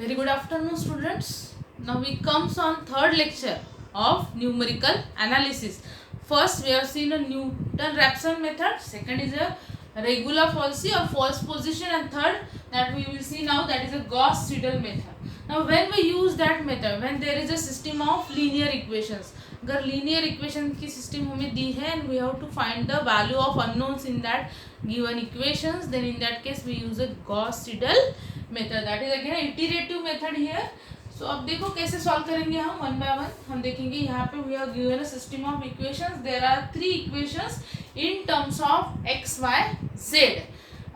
Very good afternoon, students. Now we comes on third lecture of numerical analysis. First we have seen a Newton-Raphson method. Second is a regular falsy or false position, and third that we will see now, that is a Gauss-Seidel method. Now when we use that method, when there is a system of linear equations, अगर linear equation की system हमें दी है and we have to find the value of unknowns in that given equations, then in that case we use a Gauss-Seidel method. That is again an iterative method here. So अब देखो कैसे solve करेंगे हम one by one. हम देखेंगे यहाँ पे we are given a system of equations. There are three equations in terms of x, y, z.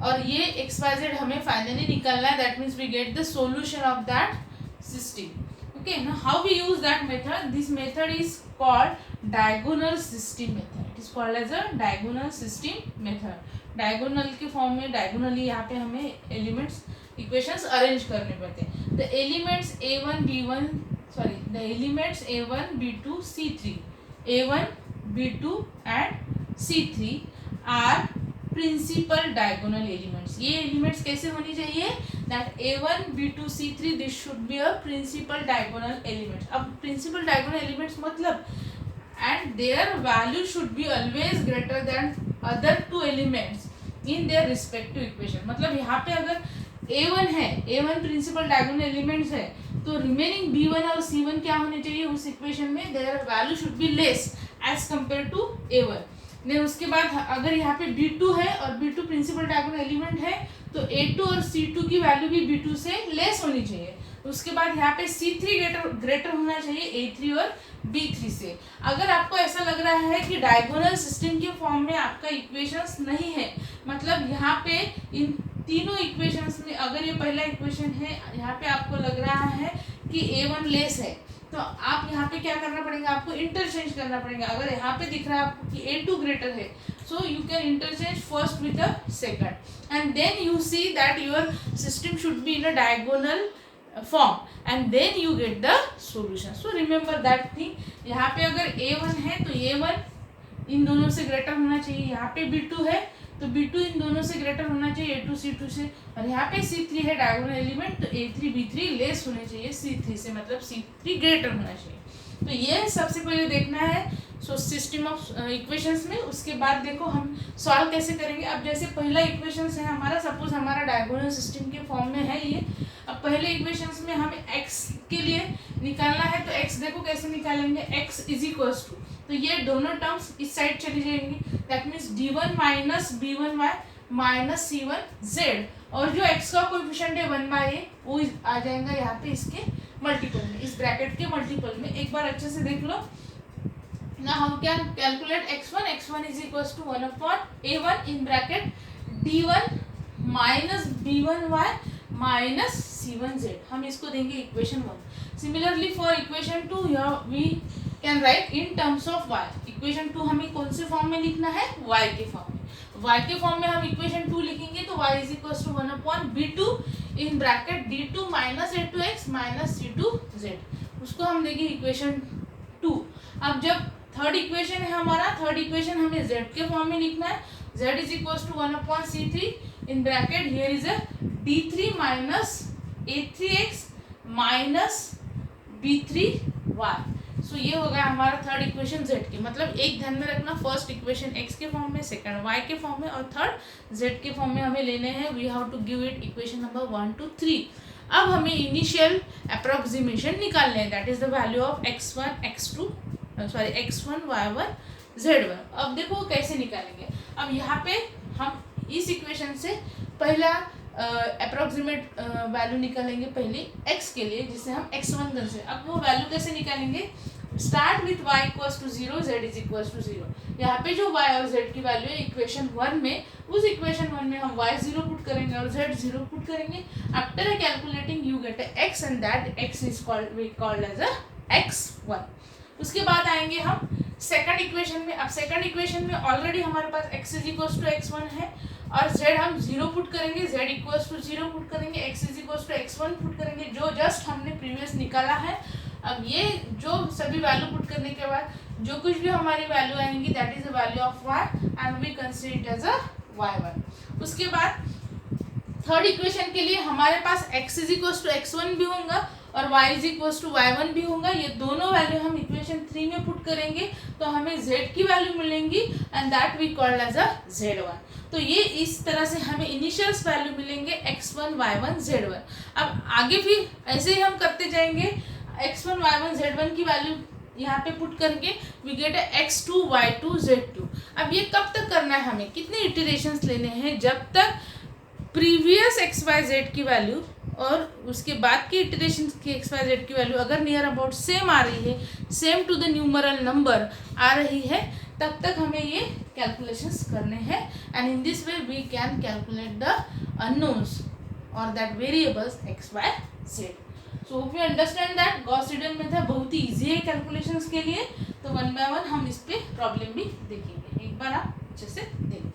और ये x, y, z हमें फाइनली निकालना है. That means we get the solution of that system. Okay, now how we use that method? This method is called diagonal system method. It is called as a diagonal system method. Diagonal के form में diagonally यहाँ पे हमें elements equations arrange करने पड़ते हैं. The elements a1 b1 sorry the elements a1 b2 c3 a1 b2 and c3 are principal diagonal elements. ये एलिमेंट्स कैसे होनी चाहिए? That a1 b2 c3 this should be a principal diagonal elements. अब principal diagonal elements मतलब and their value should be always greater than other two elements in their respective equation. मतलब यहाँ पे अगर a1 है, a1 प्रिंसिपल डायगोनल एलिमेंट्स है, तो remaining b1 और c1 क्या होने चाहिए उस इक्वेशन में? their value should be less as compared to a1. ने उसके बाद अगर यहाँ पे b2 है और b2 प्रिंसिपल डायगोनल एलिमेंट है, तो a2 और c2 की वैल्यू भी b2 से लेस होनी चाहिए. उसके बाद यहाँ पे c3 ग्रेटर होना चाहिए a3 और b3 से. अगर आपको ऐसा लग रहा है कि डायगोनल सिस्टम के फॉर्म में आपका इक्वेशंस नहीं है, मतलब यहाँ पे इन तीनों इक्वेशंस में अगर ये पहला इक्वेशन है, यहाँ पे आपको लग रहा है कि a1 लेस है, तो आप यहाँ पे क्या करना पड़ेगा? आपको इंटरचेंज करना पड़ेगा. अगर यहाँ पे दिख रहा है आपको कि a2 ग्रेटर है, so you can interchange first with the second, and then you see that your system should be in a diagonal form, and then you get the solution. So remember that thing. यहाँ पे अगर a1 है तो a1 इन दोनों से greater होना चाहिए. यहाँ पे b2 है तो b2 इन दोनों से ग्रेटर होना चाहिए a2 c2 से. और यहाँ पे c3 है डायगोनल एलिमेंट, तो a3 b3 लेस होने चाहिए c3 से, मतलब c3 ग्रेटर होना चाहिए. तो ये सबसे पहले देखना है सो सिस्टम ऑफ इक्वेशंस में. उसके बाद देखो हम सॉल्व कैसे करेंगे. अब जैसे पहला इक्वेशंस है हमारा, सपोज हमारा डायगोनल सिस्टम के फॉर्म में है ये. अब पहले इक्वेशंस में हमें x के लिए निकालना है, तो x देखो कैसे निकालेंगे. x इज इक्वल्स टू, तो ये दोनों टर्म्स इस साइड चली जाएंगी. That means d1 minus b1y minus c1z, और जो x का कोएफिशिएंट है 1/a वो आ जाएगा यहाँ पे इसके मल्टीपल में, इस ब्रैकेट के मल्टीपल में. एक बार अच्छे से देख लो ना. हम क्या calculate x1 is equals to 1/a1 in bracket d1 minus b1y minus c1z. हम इसको देंगे equation 1. Similarly for equation 2 we can write in terms of y. Equation 2 हमें कौन से फॉर्म में लिखना है? y के फॉर्म में. y के फॉर्म में हम इक्वेशन 2 लिखेंगे तो y is equals to 1/b2 in bracket d2 minus a2x minus c2z. उसको हम देंगे इक्वेशन 2. अब जब थर्ड इक्वेशन है हमारा, थर्ड इक्वेशन हमें z के फॉर्म में लिखना है. z is equals to 1/c3 in bracket here is a d3 minus a3x minus b3y. So ये हो गया हमारा थर्ड इक्वेशन z के. मतलब एक ध्यान में रखना, फर्स्ट इक्वेशन x के फॉर्म में, सेकंड y के फॉर्म में, और थर्ड z के फॉर्म में हमें लेने हैं. We have to give it equation number 1 to 3. अब हमें इनिशियल अप्रोक्सीमेशन निकालने हैं. That is the value of x1 x2 sorry x1 y1 z1. अब देखो कैसे निकालेंगे. अब यहाँ पे हम इस इक्वेशन से पहला अप्रोक्सीमेट वैल्यू निकालेंगे पहले x के लिए, जिसे हम x1 कंसिडर. अब वो वैल्यू कैसे निकालेंगे? Start with y equals to 0 z is equals to 0. यहाँ पे जो y और z की वैल्यू है इक्वेशन 1 में, उस इक्वेशन 1 में हम y 0 पुट करेंगे और z 0 पुट करेंगे. After calculating you get x and that x is called as a x1. उसके बाद आएंगे हम सेकंड इक्वेशन में. अब सेकंड इक्वेशन में ऑलरेडी हमारे पास x is equals to x1 है, और z हम 0 पुट करेंगे, z इक्वल्स टू 0 पुट करेंगे, x is equals to x1 put करेंगे, जो जस्ट हमने प्रीवियस निकाला है. अब ये जो सभी वैल्यू पुट करने के बाद जो कुछ भी हमारी वैल्यू आएंगी, that is the value of y and we consider it as a y1. उसके बाद थर्ड इक्वेशन के लिए हमारे पास x is equal to x1 भी होगा और y is equal to y1 भी होगा। ये दोनों वैल्यू हम इक्वेशन 3 में पुट करेंगे तो हमें z की वैल्यू मिलेंगी and that we called as a z1। तो ये इस तरह से हमें इनिशियल वैल्यू मिलेंगे x1 y1 z1। अब आगे भी ऐसे ही हम करते जाएंगे, x1 y1 z1 की वैल्यू यहाँ पे पुट करके we get x2 y2 z2। अब ये कब तक करना है, हमें कितने इटरेशंस लेने हैं, जब तक प्रीवियस एक्स वाई जेड की वैल्यू और उसके बाद की इटरेशन की एक्स वाई जेड की वैल्यू अगर नियर अबाउट सेम आ रही है, same to the numeral number आ रही है, तब तक हमें ये कैलकुलेशंस करने हैं and in this way we can calculate the unknowns और that variables X Y Z. So hope you understand that Gauss Seidel method बहुत ही ईजी है कैलकुलेशंस के लिए। तो वन बाय वन हम इस पे प्रॉब्लम भी देखेंगे, एक बार आप अच्छे से देखो।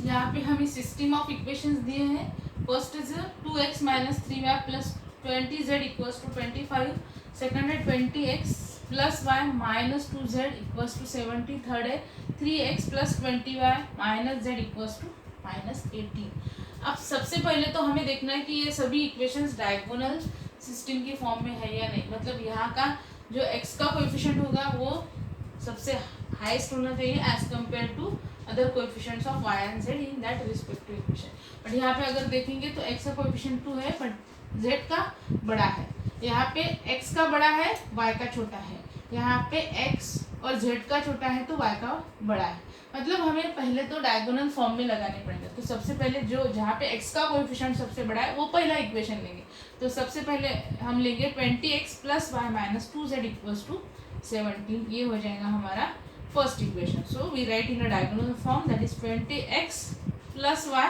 यहाँ पे हमें सिस्टम ऑफ इक्वेशंस दिए हैं। First is 2x minus 3y plus 20z equals to 25। Second है 20x plus y minus 2z equals to 70। Third है 3x plus 20y minus z equals to minus 18। अब सबसे पहले तो हमें देखना है कि ये सभी इक्वेशंस डायगोनल सिस्टम की फॉर्म में है या नहीं, मतलब यहाँ का जो x का कोएफिशिएंट होगा वो सबसे हाईएस्ट होना चाहिए as compare to other coefficients of y and z in that respective equation. But यहाँ पे अगर देखेंगे तो x का कोएफिशिएंट 2 है बट z का बड़ा है। यहाँ पे x का बड़ा है, y का छोटा है। यहाँ पे x और z का छोटा है तो y का बड़ा है। मतलब हमें पहले तो डायगोनल फॉर्म में लगाने पड़ेंगे। तो सबसे पहले जो जहाँ पे x का कोएफिशिएंट सबसे बड़ा है वो पहला इक्वेशन लेंगे। तो सबसे पहले हम लेंगे 20x plus y minus 2z equals to 17। ये हो जाएगा हमारा first equation. So we write in a diagonal form that is 20x plus y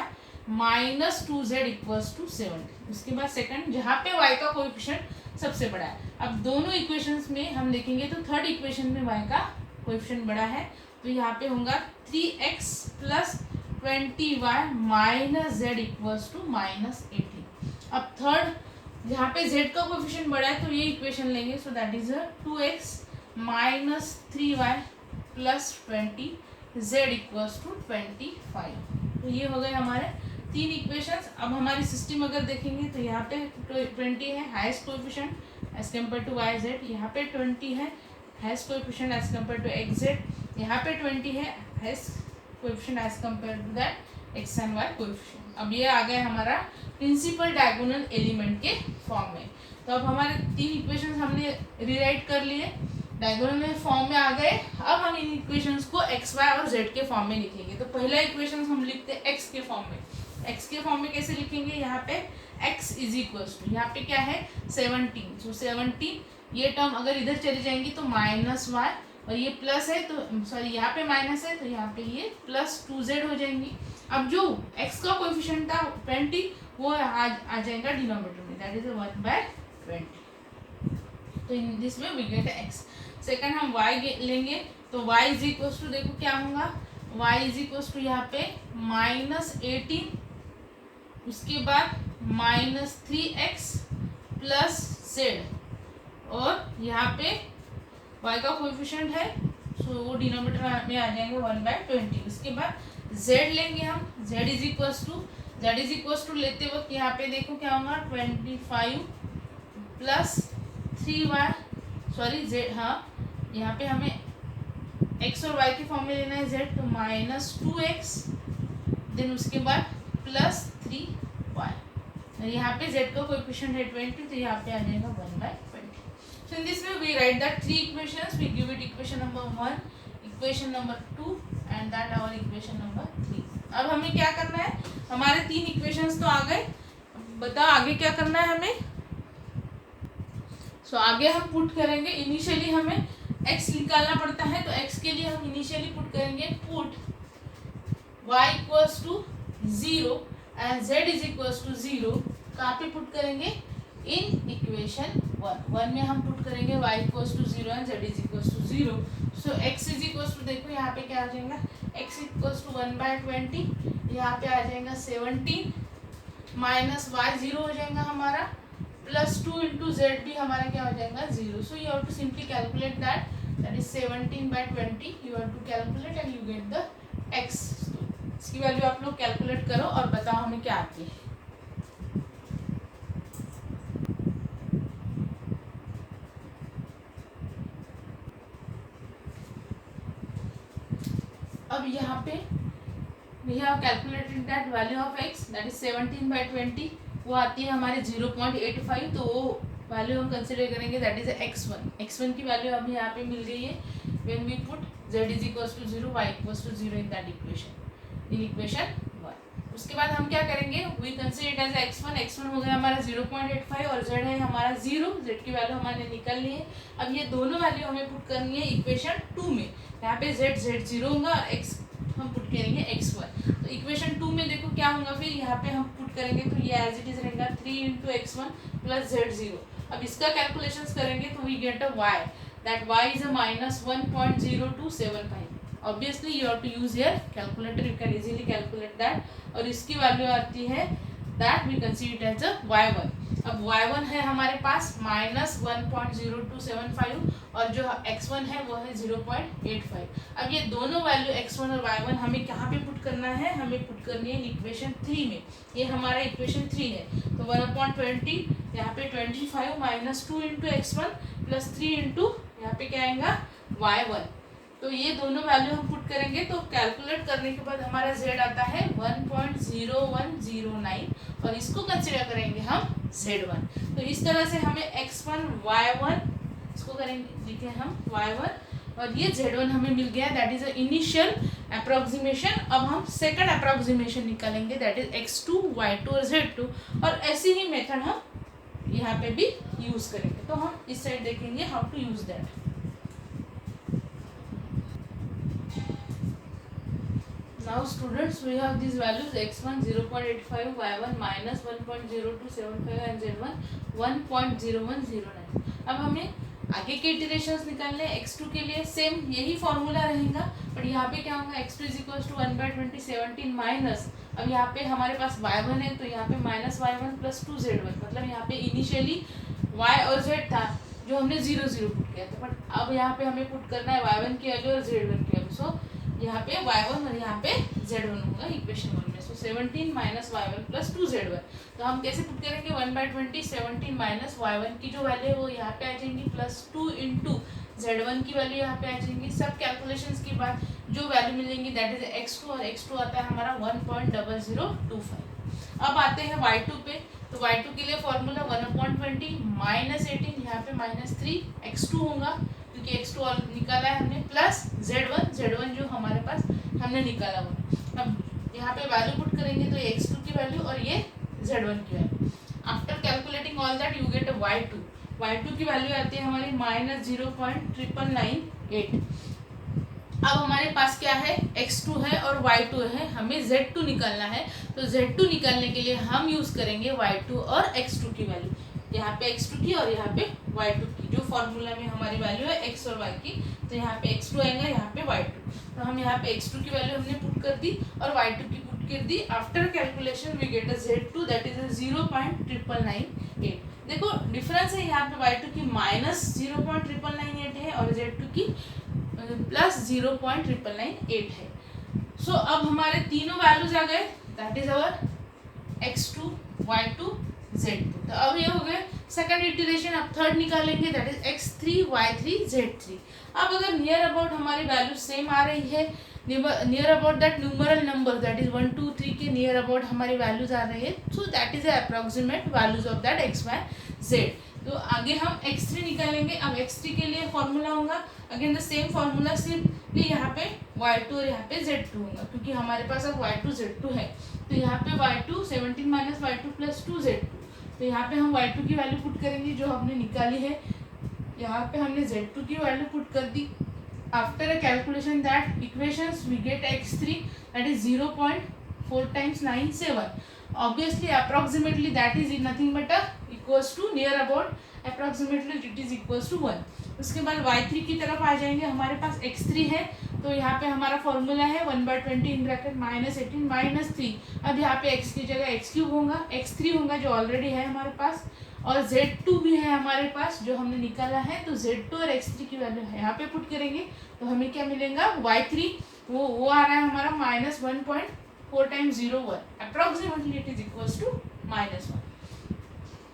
minus 2z equals to 70। उसके बाद सेकंड जहाँ पे y का कोएफिशिएंट सबसे बड़ा है। अब दोनों इक्वेशंस में हम देखेंगे तो थर्ड इक्वेशन में y का कोएफिशिएंट बड़ा है तो यहाँ पे होगा 3x plus 20y minus z equals to minus 18। अब थर्ड जहाँ पे z का कोएफिशिएंट बड़ा है तो ये इक्वेशन लेंगे। So that is 2x minus 3y plus 20 z equals to 25। तो ये हो गए हमारे तीन इक्वेशंस। अब हमारी सिस्टम अगर देखेंगे तो यहाँ पे 20 है highest coefficient as compare to y z. यहाँ पे 20 है highest coefficient as compare to x z. यहाँ पे 20 है highest coefficient as compare to that x and y coefficient. अब ये आ गए हमारा प्रिंसिपल डायगोनल एलिमेंट के फॉर्म में। तो अब हमारे तीन इक्वेशंस हमने रीराइट कर लिए, डायगोनल फॉर्म में आ गए। अब हम इन इक्वेशंस को एक्स वाई और जेड के फॉर्म में लिखेंगे। तो पहला इक्वेशन हम लिखते हैं एक्स के फॉर्म में। एक्स के फॉर्म में कैसे लिखेंगे, यहाँ पे एक्स इज इक्वल्स टू यहाँ पे क्या है 17। सो 17 ये टर्म अगर इधर चली जाएंगी तो माइनस वाई और ये प्लस है तो सॉरी यहाँ पे माइनस है तो यहाँ पे ये प्लस 2z हो जाएंगी। अब जो x का कोएफिशिएंट था 20 वो आ जाएगा डिनोमिनेटर में, दैट इज 1/20। तो इन दिस में वी गेट x। सेकंड हम y लेंगे तो y इज इक्वल्स टू देखो क्या होगा, y इज इक्वल्स टू यहाँ पे माइनस 18, उसके बाद माइनस 3x प्लस z और यहाँ पे y का कोएफिशिएंट है सो वो डिनोमिनेटर में आ जाएंगे 1/20। उसके बाद z लेंगे हम, z इज इक्वल्स टू लेते वक्त यहाँ पे देखो क्या होगा 25 प्लस 3y सॉरी z, हाँ यहाँ पे हमें x और y के फॉर्म में लेना है z तो माइनस 2x देन उसके बाद प्लस 3y। यहाँ पे z का कोएफिशिएंट है 20 तो यहाँ पे आ जाएगा 1/20। So in this way we write that three equations. We give it equation number 1, equation number 2 and that our equation number 3. अब हमें क्या करना है, हमारे तीन इक्वेशंस तो आ गए, बताओ आगे क्या करना है हमें। सो आगे हम पुट करेंगे, इनिशियली हमें x निकालना पड़ता है तो x के लिए हम इनिशियली पुट करेंगे put y equals to 0 and z is equals to 0। कहाँ पे पुट करेंगे, इन इक्वेशन 1 में हम पुट करेंगे y equals to 0 and z is equals to 0। So x is equals to देखो यहाँ पे क्या आ जाएगा, x इक्वल्स टू 1/20, यहाँ पे आ जाएगा 17 माइनस y 0 हो जाएगा हमारा प्लस 2 इंटू जेड भी हमारा क्या हो जाएगा 0। So you have to simply calculate that that is 17/20 you have to calculate and you get the x। इसकी वैल्यू आप लोग कैलकुलेट करो और बताओ हमें क्या आती है। अब यहाँ पे we have calculated that value of x that is 17/20 वो आती है हमारे 0.85, तो वो वैल्यू हम कंसिडर करेंगे दैट इज x1 की वैल्यू हमें यहाँ पे मिल गई है when we put z is equals to 0 y equals to 0 in that equation 1। उसके बाद हम क्या करेंगे, we consider it as x1 हो गया हमारा 0.85 और z है हमारा 0, z की वैल्यू हमारे निकालनी है। अब ये दोनों वैल्यू हमें पुट करनी है इक्वेशन 2 में। यहाँ पे z0 होगा और x हम पुट करेंगे x1। तो इक्वेशन 2 में देखो क्या होगा, फिर यहाँ पे हम पुट करेंगे तो ये एज इट इज रहेगा 3 × x1 + z0। अब इसका कैलकुलेशंस करेंगे तो we get a y, that y is a -1.0275। Obviously you have to use your calculator, you can easily calculate that. और इसकी वैल्यू आती है that we consider it as a y1। अब y1 है हमारे पास -1.0275 और जो x1 है वो है 0.85। अब ये दोनों वैल्यू x1 और y1 हमें कहाँ पे पुट करना है, हमें पुट करनी है इक्वेशन 3 में। ये हमारा इक्वेशन 3 है, तो 1/20 यहाँ पे 25 -2 × x1 + 3 × यहाँ पे क्या आएगा y1। तो ये दोनों वैल्यू हम पुट करेंगे तो कैलकुलेट करने के बाद हमारा z आता है 1.0109 और इसको कंसिडर करेंगे हम z1। तो इस तरह से हमें x1 y1 इसको करेंगे, लिखे हम y1 और ये z1 हमें मिल गया, that is a initial approximation. अब हम सेकंड अप्रोक्सीमेशन निकालेंगे दैट इज x2 y2 और z2, और ऐसी ही मेथड हम यहाँ पे भी यूज करेंगे। तो हम इस साइड देखेंगे how to use that. Now students, we have these values x1 0.85, y1 -1.0275 and z1 1.0109। अब हमें आगे के इटरेशंस निकालने हैं। x2 के लिए सेम यही फॉर्मूला रहेगा, बट यहाँ पे क्या होगा x2 = 1/20 17 माइनस, अब यहाँ पे हमारे पास y1 है तो यहाँ पे -y1 + 2z1, मतलब यहाँ पे इनिशियली y और z था जो हमने 0 0 पुट किया था, बट अब यहाँ पे हमें पुट करना है y1 की वैल्यू और z1 की वैल्यू। सो यहाँ पे y1 और यहाँ पे z1 होगा इक्वेशन 1 में। सो 17 - y1 + 2z1। तो हम कैसे पुट करेंगे 1/20 17 - y1 की जो वैल्यू है वो यहाँ पे आ जाएंगी +2 × z1 की वैल्यू यहाँ पे आ जाएंगी। सब कैलकुलेशंस के बाद जो वैल्यू मिलेंगी दैट इज x2 और x2 आता है हमारा 1.0025। अब आते हैं y2 पे। तो y2 के लिए फॉर्मूला 1/20 -18 यहाँ पे -3 x2 होगा क्योंकि x2 और निकाला है हमने, प्लस z1 जो हमारे पास हमने निकाला हुआ। अब यहाँ पे वैल्यू पुट करेंगे तो ये x2 की वैल्यू और ये z1 की value. After calculating all that you get a y2 की वैल्यू आती है हमारी -0.998। अब हमारे पास क्या है x2 है और y2 है, हमें z2 निकालना है। तो z2 निकालने के लिए हम यूज करेंगे y2 और x2 की वैल्यू, यहाँ पे x2 की और यहाँ पे y2 की। जो फॉर्मूला में हमारी वैल्यू है x और y की, तो यहाँ पे x2 आएगा, यहाँ पे y2। तो हम यहाँ पे x2 की वैल्यू हमने पुट कर दी और y2 की पुट कर दी। After calculation we get a z2 that is 0.998। देखो डिफरेंस है यहाँ पे y2 की -0.998 है और z2 की +0.998 है। सो अब हमारे तीनों वैल्यूज आ गए, that is our x2 y2 z2। तो अब ये हो गए सेकंड इटरेशन। अब थर्ड निकालेंगे that is x3 y3 z3। अब अगर नियर अबाउट हमारी वैल्यू सेम आ रही है, near about that numeral number that is 1 2 3 के नियर अबाउट हमारी वैल्यूज आ रही है, सो that is approximate values of that x y z। तो आगे हम x3 निकालेंगे। अब x3 के लिए फॉर्मूला होगा अगेन द सेम फॉर्मूला, सिर्फ यहाँ पे y2 और यहाँ पे z2 होगा क्योंकि हमारे पास अब y2 z2 है। तो यहाँ पे y2 17 - y2 + 2z2। तो यहाँ पे हम y2 की वैल्यू पुट करेंगे जो हमने निकाली है, यहाँ पे हमने z2 की वैल्यू पुट कर दी। After a calculation that equations we get x3 that is 0.4 × 97। Obviously approximately that is nothing but equals to near about approximately it is equals to 1। उसके बाद y3 की तरफ आ जाएंगे, हमारे पास x3 है तो यहाँ पे हमारा फॉर्मूला है 1/20 इन ब्रैकेट -18 -3। अब यहाँ पे x की जगह x3 होगा, x3 होगा जो ऑलरेडी है हमारे पास, और Z2 भी है हमारे पास जो हमने निकाला है। तो Z2 और X3 की वैल्यू है यहाँ पे पुट करेंगे तो हमें क्या मिलेगा, Y3 वो आ रहा है हमारा -1.4 times 0 1, approximately it is equals to -1।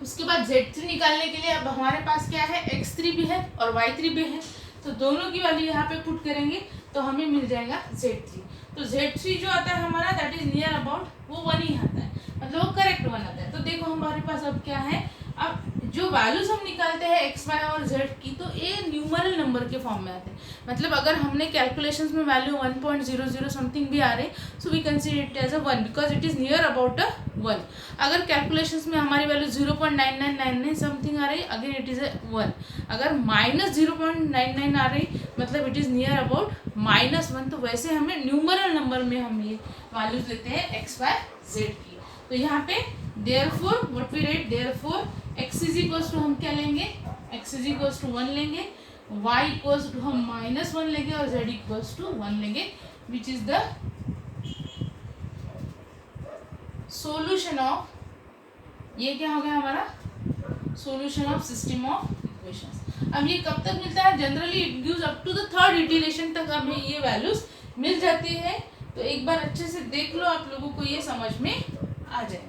उसके बाद Z3 निकालने के लिए अब हमारे पास क्या है, X3 भी है और Y3 भी है, तो दोनों की वैल्यू यहाँ पे पुट करेंगे तो हमें मिल जाएगा Z3। तो Z3 जो आता है हमारा दैट इज नियर अबाउट वो 1 ही आता है, मतलब वो करेक्ट 1 आता है। तो देखो हमारे पास अब क्या है, अब जो वैल्यूज हम निकालते हैं एक्स वाई और जेड की, तो ये न्यूमरल नंबर के फॉर्म में आते हैं। मतलब अगर हमने कैलकुलेशंस में वैल्यू 1.00 समथिंग भी आ रहे, so we consider it as a 1 because it is near about a 1। अगर कैलकुलेशंस में हमारी वैल्यू 0.9999 समथिंग आ रही, अगेन इट इज अ 1। अगर -0.99 आ रही, मतलब इट इज नियर अबाउट -1। तो वैसे हमें न्यूमरल नंबर में हम ये वैल्यूज लेते हैं एक्स वाई जेड की। तो यहाँ पे therefore what we write, therefore x is equals to हम क्या लेंगे, x इज इक्वल्स टू 1 लेंगे, y इक्वल्स टू हम -1 लेंगे और z इक्वल्स टू 1 लेंगे, which is the solution of, ये क्या हो गया हमारा solution of system of equations. अब ये कब तक मिलता है, generally it gives up to the third iteration तक हमें ये वैल्यूज मिल जाती है। तो एक बार अच्छे से देख लो, आप लोगों को ये समझ में आ जाएगा।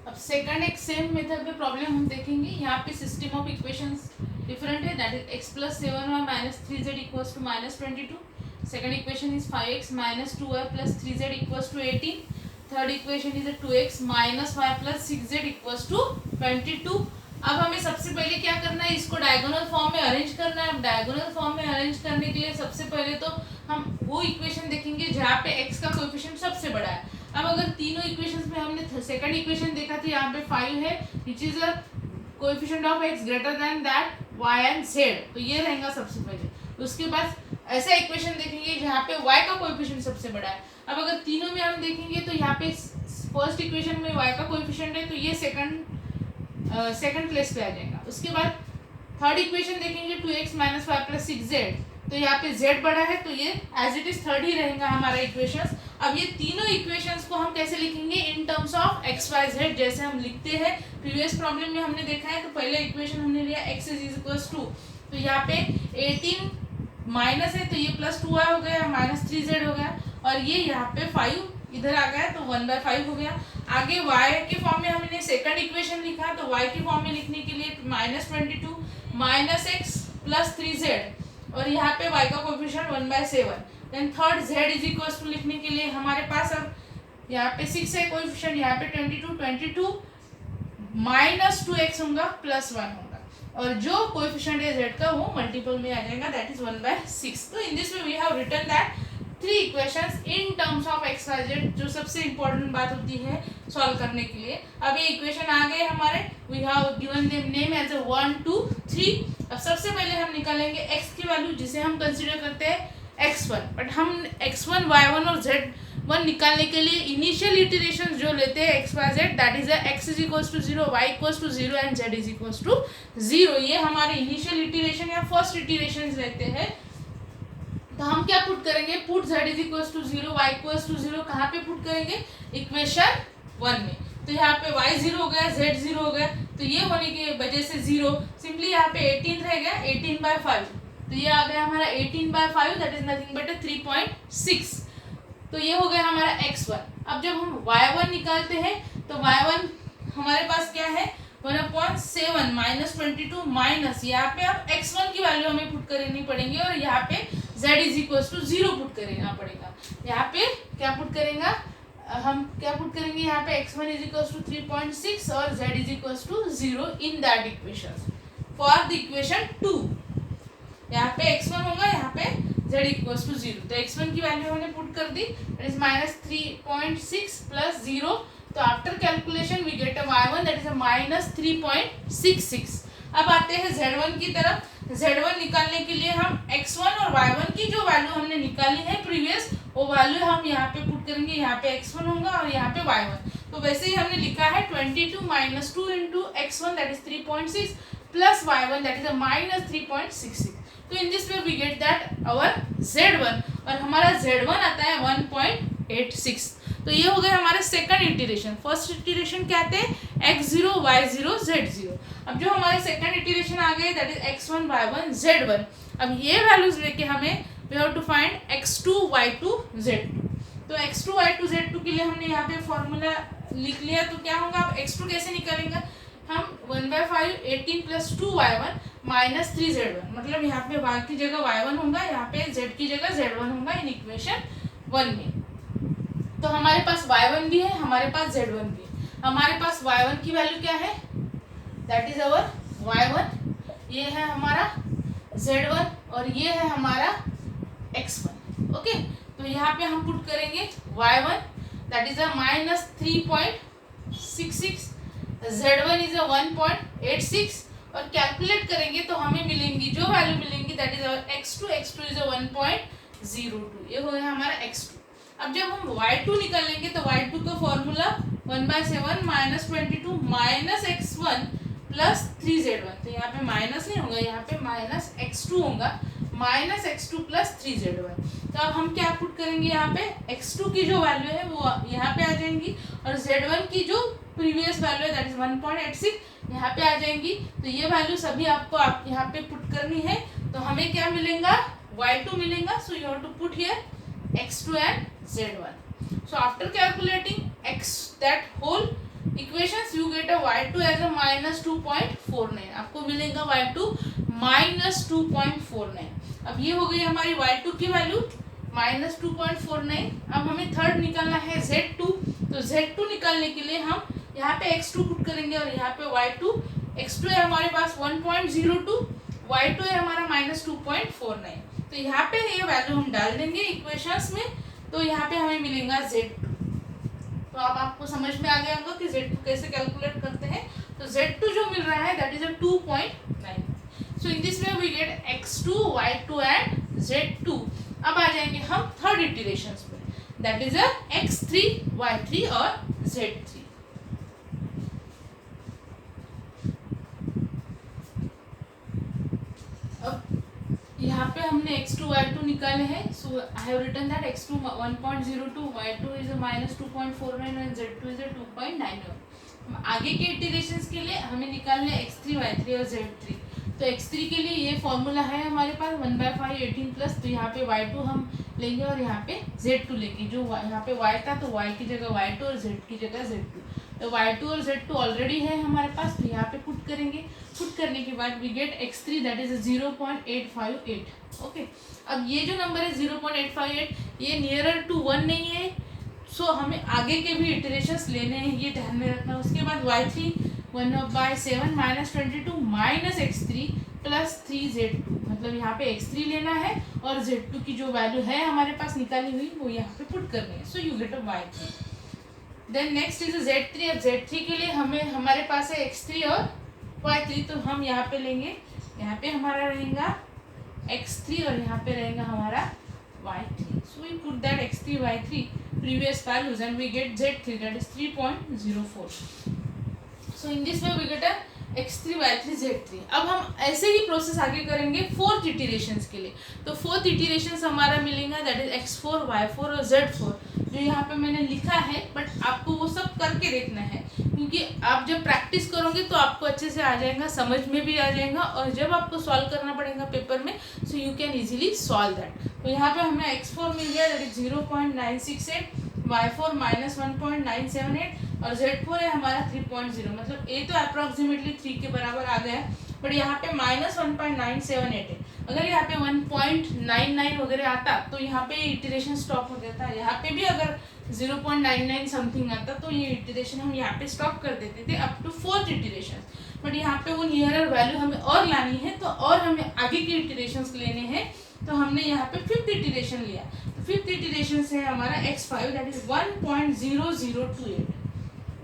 अब सेकंड एक सेम मेथड पे प्रॉब्लम हम देखेंगे। यहाँ पे सिस्टम ऑफ इक्वेशंस डिफरेंट है, that is x + 7y - 3z = -22। Second equation is 5x - 2y + 3z = 18। Third equation is 2x - y + 6z = 22। अब हमें सबसे पहले क्या करना है, इसको डायगोनल फॉर्म में अरेंज करना है। अब डायगोनल फॉर्म में अरेंज करने के लिए सबसे पहले तो हम वो इक्वेशन देखेंगे जहाँ पे x का कोएफिशिएंट सबसे बड़ा है। अब अगर तीनों इक्वेशंस में हमने सेकंड इक्वेशन देखा था, यहाँ पे 5 है which is a coefficient of x greater than that y and z, तो ये रहेगा सबसे पहले। उसके बाद ऐसा इक्वेशन देखेंगे जहाँ पे y का कोएफिशिएंट सबसे बड़ा है। अब अगर तीनों में हम देखेंगे तो यहाँ पे फर्स्ट इक्वेशन में y का कोएफिशिएंट है, तो ये सेकंड प्लेस पे आ जाएगा। उसके बाद थर्ड इक्वेशन देखेंगे 2x - y + 6z, तो यहाँ पे z बड़ा है, तो ये एज इट इज थर्ड ही रहेगा हमारा इक्वेशंस। अब ये तीनों इक्वेशंस को हम कैसे लिखेंगे, इन terms of x y z, जैसे हम लिखते हैं प्रीवियस प्रॉब्लम में हमने देखा है। तो पहले इक्वेशन हमने लिया x इज इक्वल्स टू, तो यहाँ पे 18 माइनस है तो ये +2y हो गया, -3z हो गया, और ये यहाँ पे 5 इधर आ गया तो 1/5 हो गया। आगे y के फॉर्म में हमने सेकंड इक्वेशन लिखा, तो y के फॉर्म में लिखने के लिए -22 - x + 3z, और यहाँ पे y का coefficient 1/7। Then third z is equals to लिखने के लिए हमारे पास अब यहाँ पे 6 है कोएफिशिएंट, यहाँ पे 22 -2x होगा +1 होगा, और जो कोएफिशिएंट है z का वो मल्टीपल में आ जाएगा, दैट इज 1/6। तो in this way we have written that 3 equations in terms of x y z, जो सबसे इंपॉर्टेंट बात होती है सॉल्व करने के लिए। अब ये इक्वेशन आ गए हमारे, we have given them name as 1 2 3। अब सबसे पहले हम निकालेंगे x की वैल्यू, जिसे हम कंसीडर करते हैं x1, बट हम x1 y1 और z1 निकालने के लिए इनिशियल इटरेशन जो लेते हैं x y z, that is x is equals to 0, y equals to 0 and z is equals to 0। ये हमारे इनिशियल इटरेशन या फर्स्ट इटरेशन लेते हैं। तो हम क्या पुट करेंगे, put z is equals to 0, y equals to 0, कहाँ पे पुट करेंगे, इक्वेशन 1 में। तो यहाँ पे y 0 हो गया, z 0 हो गया, तो ये होने की वजह से 0, सिंपली यहाँ पे 18 रह गया, 18/5, तो ये आ गया हमारा 18/5, दैट इज नथिंग बट 3.6। तो ये हो गया हमारा x1। अब जब हम y1 निकालते हैं तो y1 हमारे पास क्या है, 1/7 -22 माइनस, यहाँ पे अब x1 की वैल्यू हमें पुट करनी पड़ेगी, और यहाँ पे z is equals to 0 put करना पड़ेगा। यहाँ पे क्या पुट करेंगे, हम क्या पुट करेंगे, यहाँ पे x1 इज इक्वल्स टू 3.6 और z is equals to 0 in that equation for the equation 2। यहाँ पे x1 होगा, यहाँ पे z इक्वल्स टू 0, तो x1 की वैल्यू हमने पुट कर दी, दैट इज -3.6 + 0। तो after calculation we get a y1 that is a -3.66। अब आते हैं z1 की तरफ। z1 निकालने के लिए हम x1 और y1 की जो वैल्यू हमने निकाली है प्रीवियस, वो वैल्यू हम यहाँ पे पुट करेंगे। यहाँ पे x1 होगा और यहाँ पे y1, तो वैसे ही हमने लिखा है 22 - 2 × x1 that is 3.6 + y1 that is a -3.66। तो in this way we get that our Z1 और हमारा Z1 आता है 1.86। तो ये हो गए हमारे सेकंड इटरेशन। फर्स्ट इटरेशन क्या थे, x0 y0 z0। अब जो हमारे सेकंड इटरेशन आ गए that is x1 y1 z1। अब ये वैल्यूज लेके हमें we have to find x2 y2 z2। तो x2 y2 z2 के लिए हमने यहाँ पे फॉर्मूला लिख लिया। तो क्या होगा, अब x2 कैसे निकालेंगे हम, 1/5 18 + 2y1 - 3z1। मतलब यहाँ पे y की जगह y1 होगा, यहाँ पे z की जगह z1 होगा इन इक्वेशन 1 में। तो हमारे पास y1 भी है, हमारे पास z1 भी है। हमारे पास y1 की वैल्यू क्या है, दैट इज अवर y1, ये है हमारा z1 और ये है हमारा x1। ओके, तो यहाँ पे हम पुट करेंगे y1 that is -3.66, z1 is 1.86 और कैलकुलेट करेंगे तो हमें मिलेंगी जो वैल्यू मिलेंगी दैट इज x2 इज 1.02। ये हो गया हमारा x2। अब जब हम y2 निकालेंगे तो y2 का फॉर्मूला 1/7 -22 -x1 + 3z1। तो यहाँ पे माइनस नहीं होगा, यहाँ पे -x2 होगा, -x2 + 3z1। तो अब हम क्या पुट करेंगे, यहाँ पे x2 की जो वैल्यू है वो यहाँ पे आ जाएंगी और z1 की जो प्रीवियस वैल्यू है दैट इज 1.86 यहाँ पे आ जाएंगी। तो ये वैल्यू सभी आपको यहाँ पे पुट करनी है। तो हमें क्या मिलेगा, y2 मिलेगा। So you have to put here x2 and z1। So after calculating that whole equations you get a y2 as a -2.49। आपको मिलेगा y2 -2.49। अब ये हो गई हमारी y2 की वैल्यू -2.49। अब हमें थर्ड निकालना है z2। तो z2 निकालने के लिए हम यहाँ पे x2 पुट करेंगे और यहाँ पे y2। x2 है हमारे पास 1.02, y2 है हमारा -2.49। तो यहाँ पे ये वैल्यू हम डाल देंगे इक्वेशंस में। तो यहाँ पे हमें मिलेगा Z2। तो अब आपको समझ में आ गया होगा कि Z2 कैसे कैलकुलेट करते हैं। तो Z2 जो मिल रहा है that is 2.9। So in this way we get x2 y2 and Z2। अब आ जाएंगे हम थर्ड इटरेशंस पे दैट इज x3 y3 और Z3। यहाँ पे हमने x2 y2 निकाले हैं। So I have written that x2 1.02, y2 is -2.49 and z2 is 2.91। आगे के इटरेशंस के लिए हमें निकालने x3 y3 और z3। तो x3 के लिए ये फॉर्मूला है हमारे पास 1/5 18 प्लस। तो यहाँ पे y2 हम लेंगे और यहाँ पे z2 लेंगे। जो यहाँ पे y था तो y की जगह y2 और z की जगह z2। तो y2 और z2 ऑलरेडी है हमारे पास। तो यहाँ पे पुट करेंगे। पुट करने के बाद we get x3 that is 0.858। Okay, अब ये जो नंबर है 0.858 ये नियरर टू 1 नहीं है। सो हमें आगे के भी इटरेशंस लेने हैं, ये ध्यान में रखना। उसके बाद y3 1/7 -22 -x3 + 3z2। मतलब यहाँ पे x3 लेना है और z2 की जो वैल्यू है हमारे पास निकाली हुई वो यहाँ पे पुट करनी है। So you get a y3। Then next is z3। अब z3 के लिए हमें हमारे पास है x3 और y3। तो हम यहाँ पे लेंगे, यहाँ पे हमारा रहेगा x3 और यहाँ पे रहेगा हमारा y3। So we put that x3 y3 previous values and we get z3 that is 3.04। so in this way we get a x3 y3 z3। अब हम ऐसे ही प्रोसेस आगे करेंगे फोर्थ इटरेशंस के लिए। तो फोर्थ इटरेशंस हमारा मिलेगा दैट इज x4 y4 और z4 जो यहाँ पे मैंने लिखा है। बट आपको वो सब करके देखना है क्योंकि आप जब प्रैक्टिस करोगे तो आपको अच्छे से आ जाएगा, समझ में भी आ जाएगा और जब आपको सॉल्व करना पड़ेगा पेपर में so you can easily solve that. तो यहाँ पे हमें x4 मिल गया दैट इज 0.968, y4 -1.978 और z4 है हमारा 3.0। मतलब a तो अप्रॉक्सीमेटली 3 के बराबर आ गया बट यहाँ पे -1.978 है। अगर यहाँ पे 1.99 वगैरह आता तो यहाँ पे इटरेशन स्टॉप हो जाता है। यहाँ पे भी अगर 0.99 समथिंग आता तो ये इटरेशन हम यहाँ पे स्टॉप कर देते थे up to fourth iteration. But यहाँ पे वो नियरर वैल्यू हमें और लानी है तो और हमें आगे के इटरेशंस लेने हैं। तो हमने यहाँ पे फिफ्थ इटरेशन लिया। तो फिफ्थ इटरेशन से हमारा x5 दैट इज 1.0028।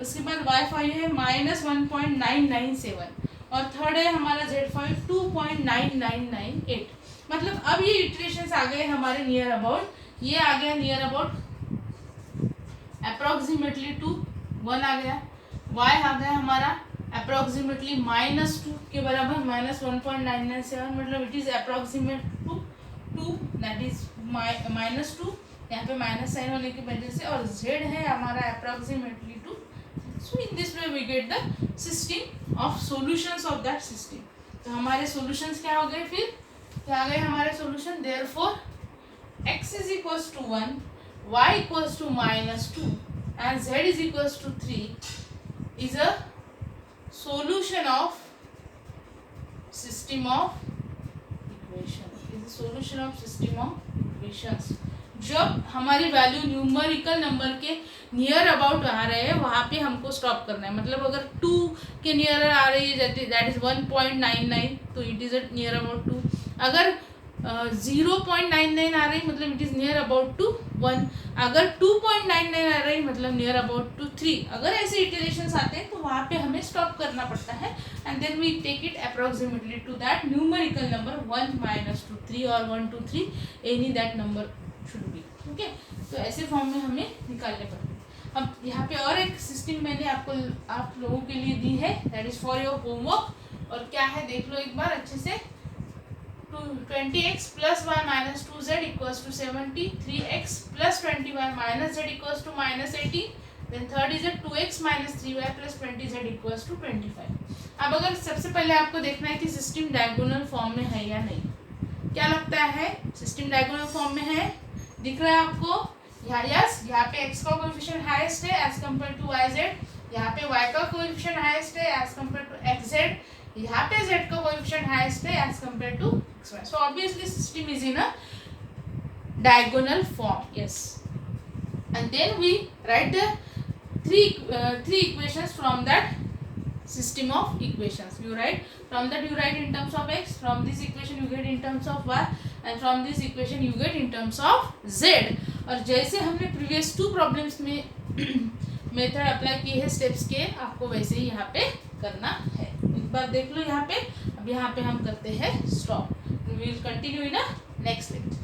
उसके बाद y5 है -1.997 और थर्ड है हमारा z5 2.9998। मतलब अब ये इटरेशंस आ गए हमारे नियर अबाउट। ये आ गया नियर अबाउट अप्रॉक्सीमेटली टू 1 आ गया। y आ गया हमारा अप्रोक्सीमेटली -2 के बराबर -1.997, मतलब it is approximate to 2, that is -2, यहाँ पे माइनस साइन होने की वजह से, और z है हमारा approximately 2. So in this way we get the system of solutions of that system. तो हमारे सॉल्यूशंस क्या हो गए, फिर क्या आ गए हमारे solution. Therefore x is equals to 1, y equals to -2 and z is equals to 3 is a solution of system of equation, is a solution of system of equations. जब हमारी वैल्यू न्यूमेरिकल नंबर के near about आ रहे हैं वहाँ पे हमको stop करना है. मतलब अगर 2 के नियर आ रही है दैट इज 1.99, तो इट इज़ नियर अबाउट 2. अगर 0.99 आ रही मतलब it is near about to 1. अगर 2.99 आ रही मतलब नियर अबाउट टू 3. अगर ऐसे इटरेशंस आते हैं तो वहाँ पे हमें स्टॉप करना पड़ता है and then we take it approximately to that numerical number 1 -2 3 और 1 2 3 any that number should be. Okay, तो ऐसे फॉर्म में हमें निकालने पड़ते हैं. अब यहाँ पे और एक सिस्टम मैंने आप लोगों के लिए दी है, that is for your homework. और क्या है देख लो एक बार अच्छे से. 20x plus y minus 2z equals to 70, 3x plus 20y minus z equals to -18, then third is 2x minus 3y plus 20z equals to 25. अब अगर सबसे पहले आपको देखना है कि सिस्टम डायगोनल फॉर्म में है या नहीं. क्या लगता है सिस्टम डायगोनल फॉर्म में है, दिख रहा है आपको. यहाँ यस, यहाँ पे x का कोएफिशिएंट हाईएस्ट है एज कम्पेयर टू yz, यहाँ पे y का कोएफिशिएंट हाईएस्ट है एज कम्पेयर टू xz, यहाँ पे z का कोएफिशिएंट हाईएस्ट है as compare to xy. So obviously system is in a diagonal form. Yes, and then we write the three equations from that system of equations. You write from that, you write in terms of x, from this equation you get in terms of y, and from this equation you get in terms of z. और जैसे हमने previous 2 problems में method apply किए हैं steps के, आपको वैसे ही यहाँ पे करना है. एक बार देख लो यहाँ पे. अब यहाँ पे हम करते हैं stop. We will continue in a next lecture.